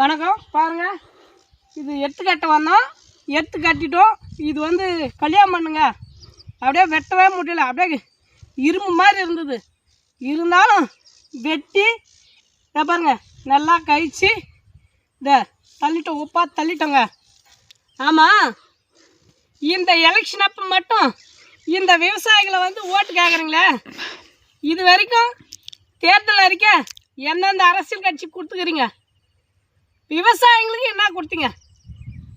வணக்கம். பாருங்கள், இது எட்டு கட்ட வந்தோம், எட்டு கட்டிட்டோம். இது வந்து கல்யாணம் பண்ணுங்க, அப்படியே வெட்டவே முடியல, அப்படியே இரும்பு மாதிரி இருந்தது. இருந்தாலும் வெட்டி பாருங்க நல்லா கழிச்சு இதை தள்ளிட்டோம், உப்பா தள்ளிட்டோங்க. ஆமாம், இந்த எலெக்ஷன் அப்போ மட்டும் இந்த விவசாயிகளை வந்து ஓட்டு கேட்குறீங்களே, இது வரைக்கும் தேர்தல் அறிக்கை எந்தெந்த அரசியல் கட்சி கொடுத்துக்கிறீங்க? விவசாயிங்களுக்கு என்ன கொடுத்தீங்க?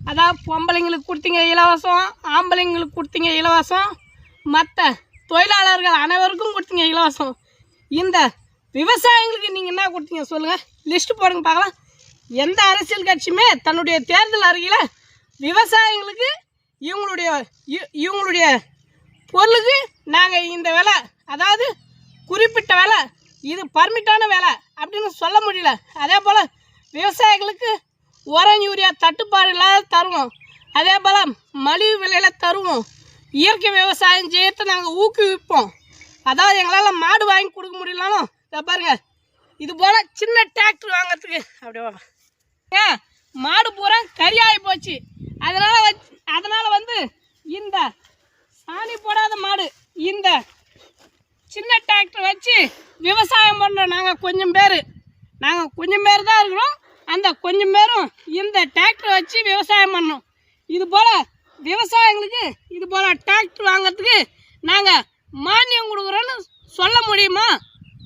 அதாவது பொம்பளைங்களுக்கு கொடுத்தீங்க இலவசம், ஆம்பளைங்களுக்கு கொடுத்தீங்க இலவசம், மற்ற தொழிலாளர்கள் அனைவருக்கும் கொடுத்தீங்க இலவசம். இந்த விவசாயிங்களுக்கு நீங்கள் என்ன கொடுத்தீங்க சொல்லுங்கள், லிஸ்ட்டு போடுங்க பார்க்கலாம். எந்த அரசியல் கட்சியுமே தன்னுடைய தேர்தல் அறிக்கையில் விவசாயிங்களுக்கு இவங்களுடைய பொருளுக்கு நாங்கள் இந்த விலை, அதாவது குறிப்பிட்ட விலை, இது பர்மிட்டான வேலை அப்படின்னு சொல்ல முடியல. அதே போல் விவசாயிகளுக்கு உரம் யூரியா தட்டுப்பாடு இல்லாத தருவோம், அதே போல் மலிவு விலையில் தருவோம். இயற்கை விவசாயம் செய்யறதை நாங்கள் ஊக்குவிப்போம். அதாவது எங்களால் மாடு வாங்கி கொடுக்க முடியலனாலும் இதை பாருங்கள், இது போல் சின்ன டிராக்டர் வாங்கிறதுக்கு அப்படியே மாடு பூரா கரியாகி போச்சு. அதனால் வந்து இந்த சாணி போடாத மாடு இந்த சின்ன டிராக்டர் வச்சு விவசாயம் பண்ணுறோம். நாங்கள் கொஞ்சம் பேர் தான் இருக்கிறோம். அந்த கொஞ்சம் பேரும் இந்த டிராக்டர் வச்சு விவசாயம் பண்ணோம். இது போல் விவசாயிகளுக்கு இது போல் டிராக்டர் வாங்கிறதுக்கு நாங்கள் மானியம் கொடுக்குறோன்னு சொல்ல முடியுமா?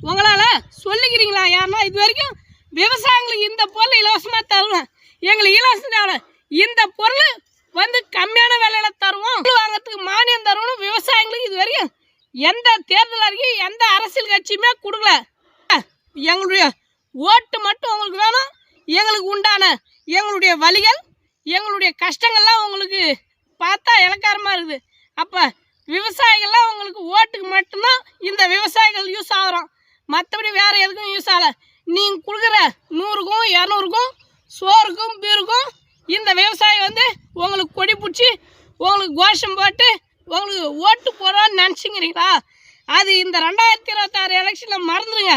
உங்களால் சொல்லிக்கிறீங்களா? யாருன்னா இது வரைக்கும் விவசாயிகளுக்கு இந்த பொருள் இலவசமாக தருவோம், எங்களுக்கு இலவசம் தேவை, இந்த பொருள் வந்து கம்மியான விலையில் தருவோம், வாங்கிறதுக்கு மானியம் தருவோம். விவசாயிகளுக்கு இது வரைக்கும் எந்த தேர்தல் அறிக்கை எந்த அரசியல் கட்சியுமே கொடுக்கல. எங்களுடைய ஓட்டு மட்டும் உங்களுக்கு வேணும். எங்களுக்கு உண்டான எங்களுடைய வழிகள், எங்களுடைய கஷ்டங்கள்லாம் உங்களுக்கு பார்த்தா இலக்காரமாக இருக்குது. அப்போ விவசாயிகள்லாம் உங்களுக்கு ஓட்டுக்கு மட்டும்தான் இந்த விவசாயிகள் யூஸ் ஆகிறோம், மற்றபடி வேறு எதுக்கும் யூஸ் ஆகலை. நீங்கள் கொடுக்குற 100க்கும் 200க்கும் சோறுக்கும் பீருக்கும் இந்த விவசாயி வந்து உங்களுக்கு கொடி பிடிச்சி உங்களுக்கு கோஷம் போட்டு உங்களுக்கு ஓட்டு போடுறான்னு நினச்சிங்கிறீங்களா? அது இந்த 2026 எலெக்ஷனில் மறந்துடுங்க.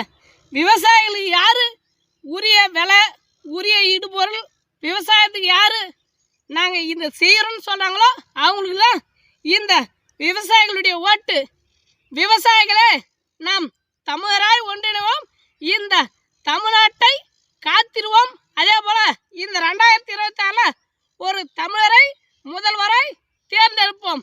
விவசாயிகளுக்கு யார் உரிய விலை, உரிய இடுபொருள், விவசாயத்துக்கு யார் நாங்கள் இந்த செய்கிறோன்னு சொன்னாங்களோ அவங்களுக்கு தான் இந்த விவசாயிகளுடைய ஓட்டு. விவசாயிகளே, நாம் தமிழராய் ஒன்றிணைவோம், இந்த தமிழ்நாட்டை காத்திருவோம். அதே போல் இந்த 2026 ஒரு தமிழரை முதல்வரை தேர்ந்தெடுப்போம்.